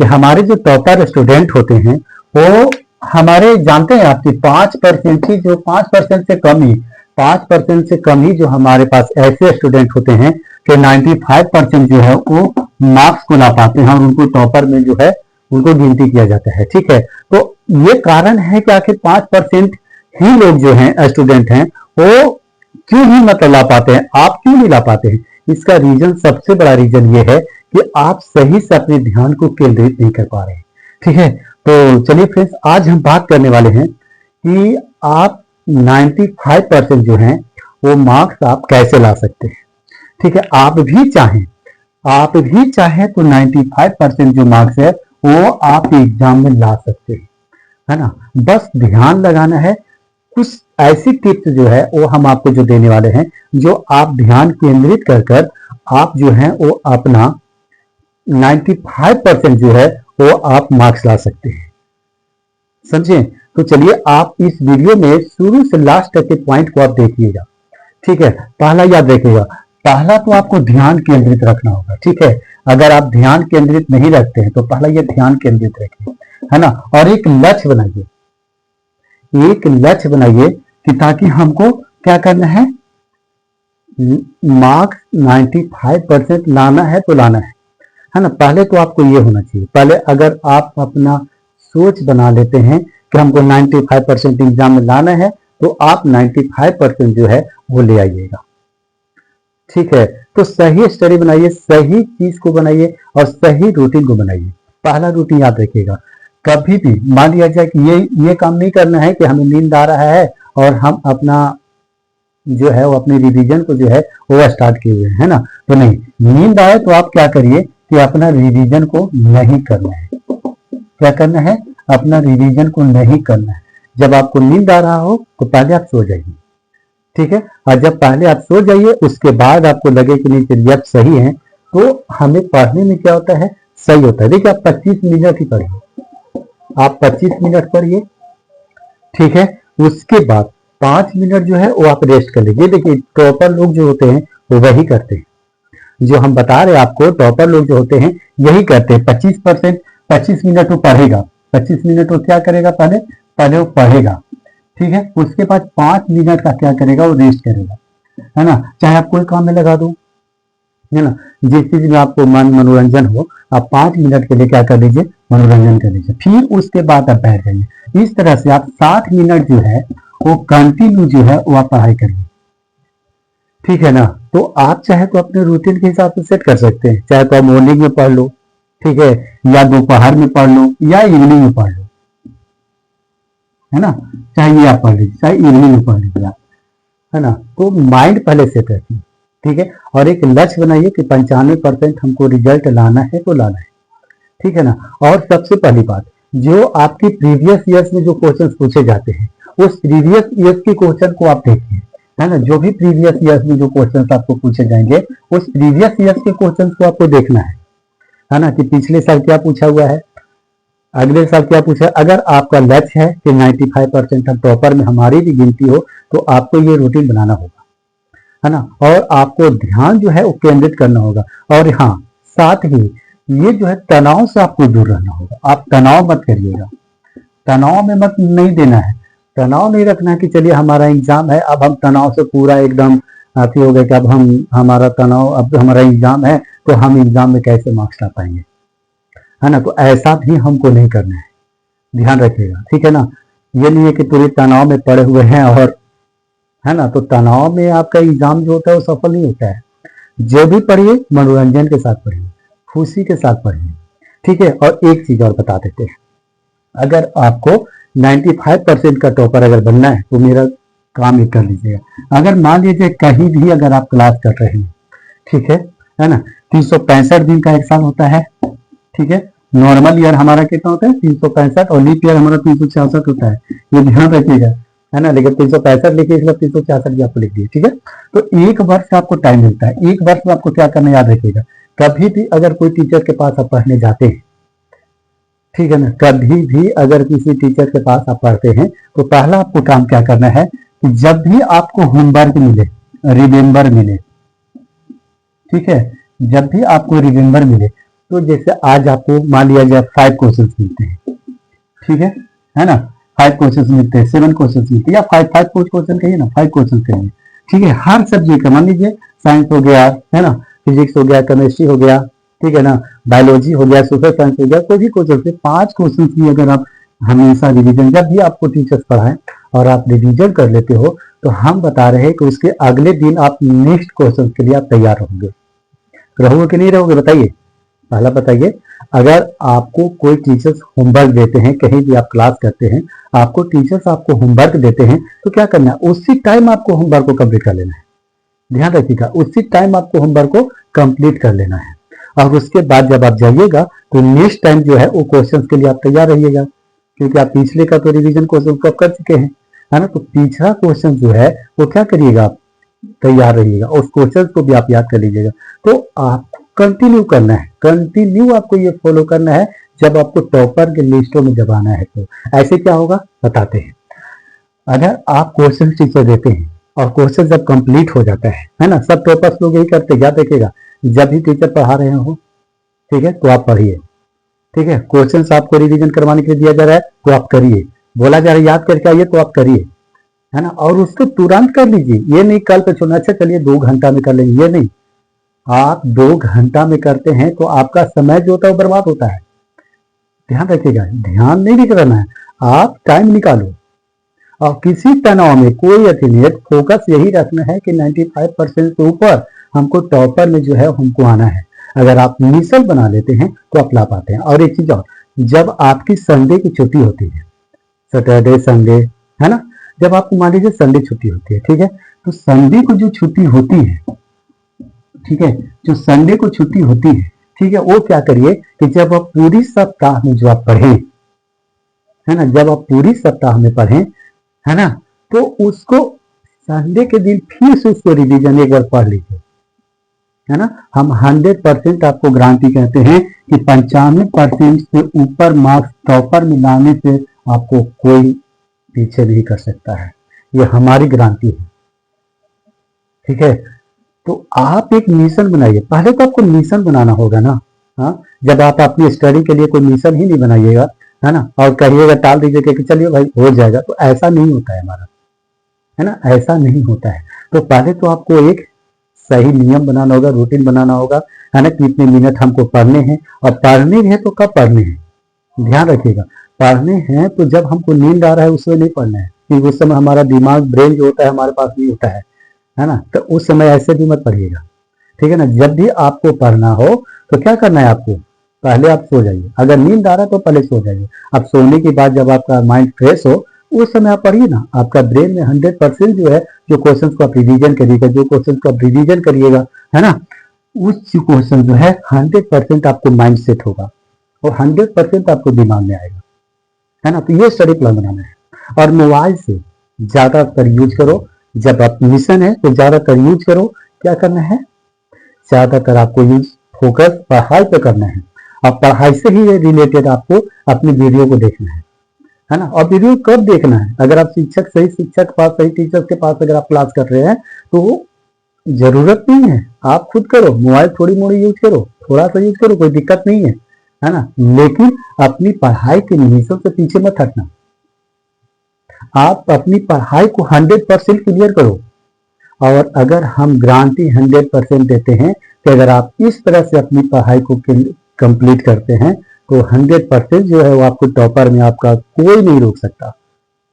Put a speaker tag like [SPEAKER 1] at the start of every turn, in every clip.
[SPEAKER 1] कि हमारे जो टॉपर स्टूडेंट होते हैं वो हमारे जानते हैं आपकी 5% ही, जो 5% से कम ही, 5% से कम ही जो हमारे पास ऐसे स्टूडेंट होते हैं कि 95% जो है वो मार्क्स को ला पाते हैं और उनको टॉपर में जो है उनको गिनती किया जाता है। ठीक है, तो ये कारण है कि आखिर 5% ही लोग जो हैं स्टूडेंट हैं वो क्यों ही मतलब ला पाते हैं, आप क्यों नहीं ला पाते हैं? इसका रीजन, सबसे बड़ा रीजन ये है कि आप सही से अपने ध्यान को केंद्रित नहीं कर पा रहे हैं। ठीक है, तो चलिए फ्रेंड्स, आज हम बात करने वाले हैं कि आप 95% जो हैं वो मार्क्स आप कैसे ला सकते हैं। ठीक है, आप भी चाहें तो 95% जो मार्क्स है वो आप एग्जाम में ला सकते हैं, है ना। बस ध्यान लगाना है। कुछ ऐसी टिप्स जो है वो हम आपको जो देने वाले हैं, जो आप ध्यान केंद्रित कर आप जो है वो अपना 95% जो है वो आप मार्क्स ला सकते हैं, समझे। तो चलिए आप इस वीडियो में शुरू से लास्ट तक के पॉइंट को आप देखिएगा। ठीक है, पहला याद रखिएगा, पहला तो आपको ध्यान केंद्रित रखना होगा। ठीक है, अगर आप ध्यान केंद्रित नहीं रखते हैं तो पहला ये ध्यान केंद्रित रखिए, है ना। और एक लक्ष्य बनाइए कि ताकि हमको क्या करना है, मार्क्स 95% लाना है तो लाना है ना। पहले तो आपको ये होना चाहिए, पहले अगर आप अपना सोच बना लेते हैं कि हमको 95% एग्जाम में लाना है तो आप 95% जो है वो ले आइएगा। ठीक है, तो सही स्टडी बनाइए, सही चीज को बनाइए और सही रूटीन को बनाइए। पहला रूटीन याद रखिएगा, कभी भी मान लिया जाए कि ये काम नहीं करना है कि हमें नींद आ रहा है और हम अपना जो है वो अपनी रिवीजन को जो है वो स्टार्ट किए हुए है ना, तो नहीं, नींद आए तो आप क्या करिए कि अपना रिवीजन को नहीं करना है। क्या करना है, अपना रिवीजन को नहीं करना है। जब आपको नींद आ रहा हो तो पहले आप सो जाइए। ठीक है, और जब पहले आप सो जाइए उसके बाद आपको लगे कि नहीं चलिए अब सही है, तो हमें पढ़ने में क्या होता है, सही होता है। देखिए आप 25 मिनट ही पढ़िए, आप 25 मिनट पढ़िए। ठीक है, उसके बाद 5 मिनट जो है वो आप रेस्ट कर लीजिए। देखिए टॉपर लोग जो होते हैं वो वही करते हैं, जो हम बता रहे हैं आपको, टॉपर लोग जो होते हैं यही करते हैं। 25 मिनट वो पढ़ेगा, 25 मिनट वो क्या करेगा, पहले वो पढ़ेगा। ठीक है, उसके बाद 5 मिनट का क्या करेगा, वो रेस्ट करेगा, है ना। चाहे आप कोई काम में लगा दो, है ना, जिस चीज में आपको मनोरंजन हो, आप 5 मिनट के लिए क्या कर लीजिए, मनोरंजन कर लीजिए। फिर उसके बाद आप बैठ जाइए। इस तरह से आप 60 मिनट जो है वो कंटिन्यू जो है वो आप पढ़ाई करिए। ठीक है ना, तो आप चाहे तो अपने रूटीन के हिसाब से सेट कर सकते हैं। चाहे तो आप मॉर्निंग में पढ़ लो, ठीक है, या दोपहर में पढ़ लो, या इवनिंग में पढ़ लो, है ना। चाहे ये आप पढ़ लीजिए, चाहे इवनिंग में पढ़ लीजिए आप, है ना। तो माइंड पहले सेट रखिए। ठीक है, और एक लक्ष्य बनाइए कि 95% हमको रिजल्ट लाना है तो लाना है। ठीक है ना। और सबसे पहली बात, जो आपके प्रीवियस ईयर्स में जो क्वेश्चन पूछे जाते हैं उस प्रीवियस ईयर्स के क्वेश्चन को आप देखिए, है ना। जो भी प्रीवियस ईयर्स में जो क्वेश्चन आपको पूछे जाएंगे उस प्रीवियस ईयर्स के क्वेश्चन को आपको देखना है ना, कि पिछले साल क्या पूछा हुआ है, अगले साल क्या पूछा है। अगर आपका लक्ष्य है कि 95% हम टॉपर में हमारी भी गिनती हो तो आपको ये रूटीन बनाना होगा, है ना। और आपको ध्यान जो है वो केंद्रित करना होगा। और हाँ, साथ ही ये जो है तनाव से आपको दूर रहना होगा। आप तनाव मत करिएगा, तनाव में मत नहीं देना है, तनाव नहीं रखना है कि चलिए हमारा एग्जाम है, अब हम तनाव से पूरा एकदम आती हो गए कि अब हमारा तनाव, अब हमारा एग्जाम है तो हम एग्जाम में कैसे मार्क्स ला पाएंगे, है ना। तो ऐसा भी हमको नहीं करना है, ध्यान रखिएगा। ठीक है ना, ये नहीं है कि पूरे तनाव में पड़े हुए हैं और, है ना, तो तनाव में आपका एग्जाम जो होता है वो सफल नहीं होता है। जो भी पढ़िए मनोरंजन के साथ पढ़िए, खुशी के साथ पढ़िए। ठीक है, और एक चीज और बता देते हैं, अगर आपको 95% का टॉपर अगर बनना है तो मेरा काम ये कर लीजिएगा। अगर मान लीजिए कहीं भी अगर आप क्लास कर रहे हैं, ठीक है ना, 365 दिन का एक साल होता है। ठीक है, नॉर्मल ईयर हमारा कितना होता है 365 और लीप ईयर हमारा 366 होता है, ये ध्यान रखिएगा, है ना। लेकिन 365 लिखिए, इसलिए 366 भी आपको लिख दिए। ठीक है, तो एक वर्ष का आपको टाइम मिलता है। एक वर्ष में आपको क्या करना याद रखिएगा, कभी भी अगर कोई टीचर के पास आप पढ़ने जाते हैं, ठीक है ना, कभी भी अगर किसी टीचर के पास आप पढ़ते हैं तो पहला आपको काम क्या करना है कि जब भी आपको होमवर्क मिले, रिमेम्बर मिले, ठीक है, जब भी आपको रिमेम्बर मिले तो जैसे आज आपको मान लिया जाए 5 क्वेश्चन मिलते हैं, ठीक है ना, 5 क्वेश्चन मिलते हैं, 7 क्वेश्चन मिलते हैं, या 5 क्वेश्चन कहिए ना, 5 क्वेश्चन कहिए, ठीक है। हर सब्जेक्ट का मान लीजिए साइंस हो गया, है ना, फिजिक्स हो गया, केमिस्ट्री हो गया, ठीक है ना, बायोलॉजी हो गया, सोशल साइंस हो गया, कोई भी क्वेश्चन से 5 क्वेश्चन की अगर आप हमेशा रिवीजन, जब भी आपको टीचर्स पढ़ाएं और आप रिवीजन कर लेते हो, तो हम बता रहे हैं कि उसके अगले दिन आप नेक्स्ट क्वेश्चन के लिए आप तैयार रहोगे कि नहीं रहोगे, बताइए। पहला बताइए, अगर आपको कोई टीचर्स होमवर्क देते हैं, कहीं भी आप क्लास करते हैं, आपको टीचर्स आपको होमवर्क देते हैं, तो क्या करना है, उसी टाइम आपको होमवर्क को कंप्लीट कर लेना है। ध्यान रखिएगा, उसी टाइम आपको होमवर्क को कंप्लीट कर लेना है, और उसके बाद जब आप जाइएगा तो नेक्स्ट टाइम जो है वो क्वेश्चन के लिए आप तैयार रहिएगा, क्योंकि आप पिछले का तो रिवीजन क्वेश्चन को आप कर चुके हैं, है ना। तो पिछला क्वेश्चन जो है वो क्या करिएगा, आप तैयार रहिएगा, उस क्वेश्चन को भी आप याद कर लीजिएगा। तो आपको कंटिन्यू करना है, कंटिन्यू आपको ये फॉलो करना है। जब आपको टॉपर के लिस्टों में जब आना है तो ऐसे क्या होगा बताते हैं। अगर आप क्वेश्चन टीचर देते हैं और क्वेश्चन जब कंप्लीट हो जाता है ना, सब टॉपर्स लोग यही करते हैं, क्या देखेगा, जब भी टीचर पढ़ा रहे हो, ठीक है, तो आप पढ़िए, ठीक है। क्वेश्चन आपको रिवीजन करवाने के लिए दिया जा रहा है तो आप करिए, बोला जा रहा है याद करके आइए तो आप करिए, है ना, और उसको तुरंत कर लीजिए। ये नहीं कल पे छोड़ना, अच्छा चलिए 2 घंटा में कर लेंगे, ये नहीं। आप 2 घंटा में करते हैं तो आपका समय जो होता है वो बर्बाद होता है। ध्यान रखिएगा, ध्यान नहीं करना है, आप टाइम निकालो, और किसी तनाव में कोई अति नहीं है, फोकस यही रखना है कि 95% से ऊपर हमको टॉपर में जो है हमको आना है। अगर आप मिसल बना लेते हैं तो आप ला पाते हैं। और एक चीज और, जब आपकी संडे की छुट्टी होती है, सैटरडे संडे, है ना, जब आपको मान लीजिए संडे छुट्टी होती है, ठीक है, तो संडे को जो छुट्टी होती है, ठीक है, जो संडे को छुट्टी होती है, ठीक है, वो क्या करिए कि जब आप पूरी सप्ताह में जो आप पढ़ें, है ना, जब आप पूरी सप्ताह में पढ़ें, है ना, तो उसको संडे के दिन फिर से उसको रिवीजन एक बार पढ़ लीजिए, है ना। हम 100% आपको गारंटी कहते हैं कि 95% से ऊपर मार्क्स टॉपर में लाने से आपको कोई पीछे नहीं कर सकता है, ये हमारी गारंटी है, ठीक है। तो आप एक मिशन बनाइए, पहले तो आपको मिशन बनाना होगा ना, हाँ, जब आप अपनी स्टडी के लिए कोई मिशन ही नहीं बनाइएगा, है ना, और कहिएगा टाल दीजिएगा कि चलिए भाई हो जाएगा, तो ऐसा नहीं होता है हमारा, है ना, ऐसा नहीं होता है। तो पहले तो आपको एक सही नियम बनाना होगा, रूटीन बनाना होगा, है ना, कितने मिनट हमको पढ़ने हैं, और पढ़ने हैं तो कब पढ़ने हैं, ध्यान रखिएगा, पढ़ने हैं तो जब हमको नींद आ रहा है उस समय नहीं पढ़ना है, क्योंकि उस समय हमारा दिमाग, ब्रेन जो होता है हमारे पास नहीं होता है ना, तो उस समय ऐसे भी मत पढ़िएगा, ठीक है ना। जब भी आपको पढ़ना हो तो क्या करना है, आपको पहले आप सो जाइए, अगर नींद आ रहा है तो पहले सो जाइए। अब सोने के बाद जब आपका माइंड फ्रेश हो उस समय आप पढ़िए ना, आपका ब्रेन में 100% जो है, जो क्वेश्चन को आप रिवीजन करिएगा, जो क्वेश्चन को आप रिवीजन करिएगा, है ना, उस क्वेश्चन जो है 100% आपको माइंड सेट होगा और 100% आपको दिमाग में आएगा, है ना। तो ये स्टडी प्लान बनाना है। और मोबाइल से ज्यादातर यूज करो, जब आप मिशन है तो ज्यादातर यूज करो, क्या करना है, ज्यादातर आपको यूज फोकस पढ़ाई पे करना है, और पढ़ाई से ही रिलेटेड आपको अपनी वीडियो को देखना है ना। और वीडियो कब देखना है, अगर आप सही शिक्षक के पास, सही टीचर के पास अगर आप क्लास कर रहे हैं तो जरूरत नहीं है, आप खुद करो, मोबाइल थोड़ी मोड़ी यूज करो, थोड़ा सा यूज करो, कोई दिक्कत नहीं है ना, लेकिन अपनी पढ़ाई के मिशन से पीछे मत हटना। आप अपनी पढ़ाई को 100% क्लियर करो, और अगर हम गारंटी 100% देते हैं कि अगर आप इस तरह से अपनी पढ़ाई को कंप्लीट करते हैं तो 100% जो है वो आपको टॉपर में आपका कोई नहीं रोक सकता,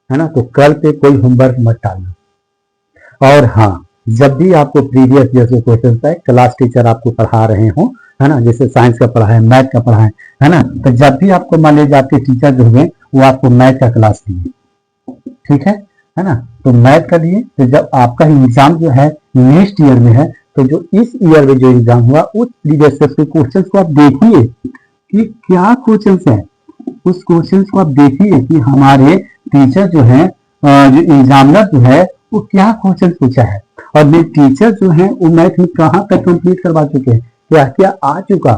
[SPEAKER 1] है ना। तो कल पे कोई होमवर्क मत डालना। और हाँ, जब भी आपको प्रीवियस जैसे क्वेश्चन है, क्लास टीचर आपको पढ़ा रहे हो, है ना, जैसे साइंस का पढ़ा है, मैथ का पढ़ा है ना, तो जब भी आपको मान लीजिए आपके टीचर जो हुए वो आपको मैथ का क्लास दिए, ठीक है ना, तो मैथ का दिए, तो जब आपका एग्जाम जो है नेक्स्ट ईयर में है, तो जो इस ईयर में जो एग्जाम हुआ उस प्रीवियस के क्वेश्चन को आप देखिए कि क्या क्वेश्चन है, उस क्वेश्चन को आप देखिए कि हमारे टीचर जो है, जो एग्जामिनर जो है वो क्या क्वेश्चन पूछा है, और मेरे टीचर जो है वो मैथ में कहाँ तक कंप्लीट करवा चुके हैं, क्या क्या आ चुका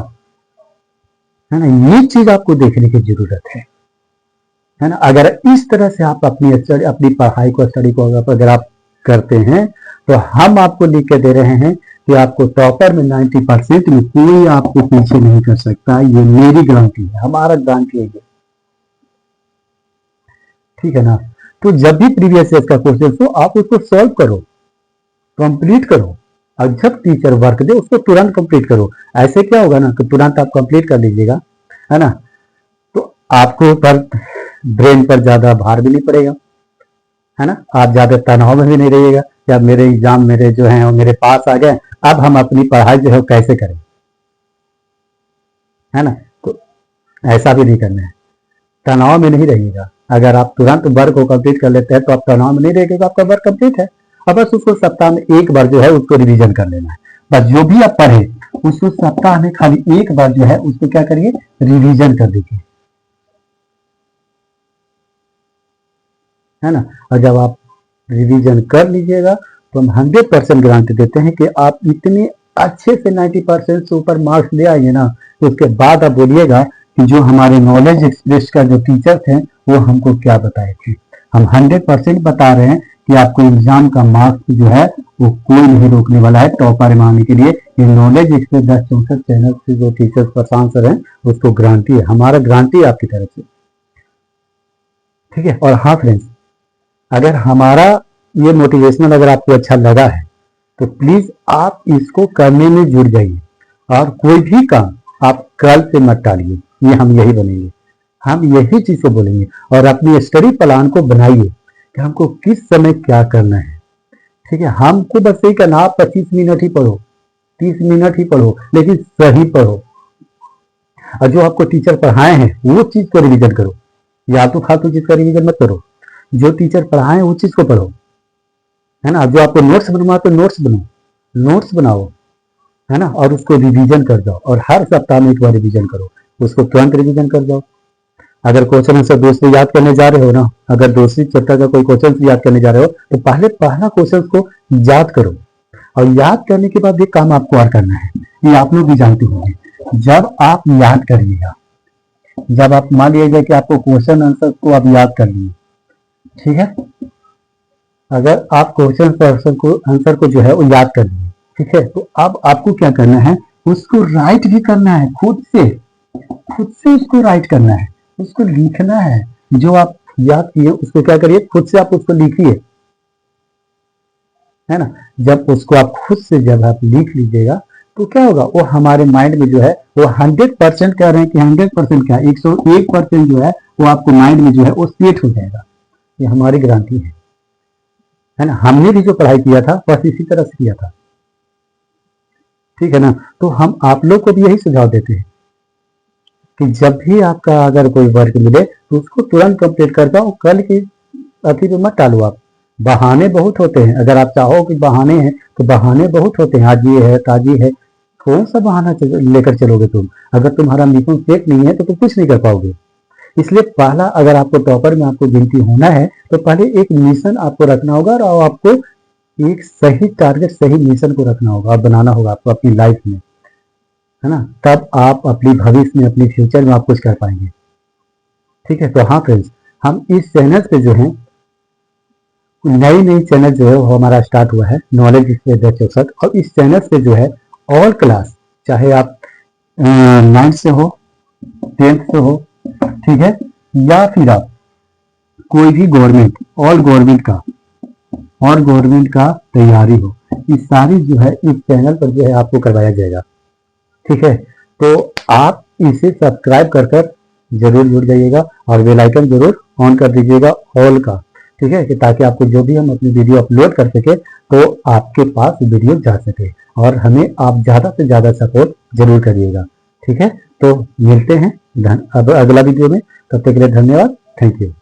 [SPEAKER 1] है ना, ये चीज आपको देखने की जरूरत है ना। अगर इस तरह से आप अपनी पढ़ाई को, स्टडी को अगर आप करते हैं तो हम आपको लिख के दे रहे हैं कि आपको टॉपर में 90% में कोई आपको पीछे नहीं कर सकता। ये मेरी गारंटी है, हमारा गारंटी है ये, ठीक है ना। तो जब भी प्रीवियस ईयर का क्वेश्चन हो आप उसको सॉल्व करो, कंप्लीट करो, और जब टीचर वर्क दे उसको तुरंत कंप्लीट करो। ऐसे क्या होगा ना कि तुरंत आप कंप्लीट कर लीजिएगा, है ना, तो आपको पर ब्रेन पर ज्यादा भार भी नहीं पड़ेगा, है ना, आप ज्यादा तनाव में भी नहीं रहिएगा कि अब मेरे एग्जाम मेरे जो हैं वो मेरे पास आ गए, अब हम अपनी पढ़ाई जो है कैसे करें, है ना। तो ऐसा भी नहीं करना है, तनाव में नहीं रहिएगा। अगर आप तुरंत वर्क को कंप्लीट कर लेते हैं तो आप तनाव में नहीं रहेंगे, तो आपका वर्क कंप्लीट है। अब बस उसको सप्ताह में एक बार जो है उसको रिवीजन कर लेना है, बस जो भी आप पढ़े उसको सप्ताह में खाली एक बार जो है उसको क्या करिए, रिवीजन कर दीजिए, है ना। और जब आप रिवीजन कर लीजिएगा तो हम 100% गारंटी देते हैं कि आप इतने अच्छे से 90% से ऊपर मार्क्स ले आइए ना, तो उसके बाद आप बोलिएगा कि जो हमारे नॉलेज एक्सप्रेस का जो टीचर थे वो हमको क्या बताए थे। हम 100% बता रहे हैं कि आपको एग्जाम का मार्क्स जो है वो कोई नहीं रोकने वाला है टॉपर में आने के लिए। ये नॉलेज एक्सप्रेस 1064 चैनल से जो टीचर्स प्रशांत सर हैं उसको गारंटी है, हमारा गारंटी है आपकी तरफ से, ठीक है। और हाँ फ्रेंड्स, अगर हमारा ये मोटिवेशनल अगर आपको अच्छा लगा है तो प्लीज आप इसको करने में जुड़ जाइए, और कोई भी काम आप कल से मत टालिए। ये हम यही बनेंगे, हम यही चीज को बोलेंगे, और अपनी स्टडी प्लान को बनाइए कि हमको किस समय क्या करना है, ठीक है। हमको बस यही करना, आप 25 मिनट ही पढ़ो, 30 मिनट ही पढ़ो, लेकिन सही पढ़ो, और जो आपको टीचर पढ़ाए हैं वो चीज को रिवीजन करो, या तो फालतू चीज का रिवीजन मत करो, जो टीचर पढ़ाए वो चीज को पढ़ो, है ना। जो आपको नोट्स बनवा तो नोट्स बनाओ, है ना, और उसको रिवीजन कर जाओ, और हर सप्ताह में एक बार रिवीजन करो, उसको तुरंत रिवीजन कर जाओ। अगर क्वेश्चन आंसर दूसरे याद करने जा रहे हो ना, अगर दूसरी चैप्टर का कोई क्वेश्चन याद करने जा रहे हो तो पहले पहला क्वेश्चन को याद करो, और याद करने के बाद ये काम आपको और करना है, ये आप लोग भी जानते होंगे। जब आप याद करिएगा, जब आप मान लीजिए कि आपको क्वेश्चन आंसर को आप याद कर लिए, ठीक है, अगर आप क्वेश्चन आंसर को जो है वो याद कर लिए, ठीक है, तो अब आपको क्या करना है, उसको राइट भी करना है, खुद से उसको राइट करना है, उसको लिखना है। जो आप याद किए उसको क्या करिए, खुद से आप उसको लिखिए, है ना। जब उसको आप खुद से जब आप लिख लीजिएगा तो क्या होगा, वो हमारे माइंड में जो है वो 100% कह रहे हैं कि 100% क्या 101% जो है वो आपको माइंड में जो है वो सेट हो जाएगा। ये हमारी गारंटी है ना। हमने भी जो पढ़ाई किया था बस इसी तरह से किया था, ठीक है ना। तो हम आप लोग को भी यही सुझाव देते हैं कि जब भी आपका अगर कोई वर्क मिले तो उसको तुरंत कंप्लीट कर दो, कल की अति पे मत टालो। आप बहाने बहुत होते हैं, अगर आप चाहो कि बहाने हैं तो बहाने बहुत होते हैं, आज ये है ताजी है, कौन सा बहाना लेकर चलोगे तुम। अगर तुम्हारा मिशन सेट नहीं है तो तुम कुछ नहीं कर पाओगे। इसलिए पहला, अगर आपको टॉपर में आपको गिनती होना है तो पहले एक मिशन आपको रखना होगा, और आपको एक सही टारगेट सही मिशन को रखना होगा, बनाना होगा आपको अपनी लाइफ में, है ना। तब आप अपनी भविष्य में अपनी फ्यूचर में आप कुछ कर पाएंगे, ठीक है। तो हाँ फ्रेंड्स, हम इस चैनल पे जो है नई चैनल जो है वो हमारा स्टार्ट हुआ है, नॉलेज एक्सप्रेस 1064, और इस चैनल पे जो है ऑल क्लास, चाहे आप 9th से हो 10th से हो, ठीक है, या फिर आप कोई भी गवर्नमेंट का तैयारी हो, ये सारी जो है इस चैनल पर जो है आपको करवाया जाएगा, ठीक है। तो आप इसे सब्सक्राइब कर जरूर जुड़ जाइएगा, और बेल आइकन जरूर ऑन कर दीजिएगा ऑल का, ठीक है, कि ताकि आपको जो भी हम अपनी वीडियो अपलोड कर सके तो आपके पास वीडियो जा सके, और हमें आप ज़्यादा से ज़्यादा सपोर्ट जरूर करिएगा, ठीक है। तो मिलते हैं अब अगला वीडियो में, तब तक के लिए धन्यवाद, थैंक यू।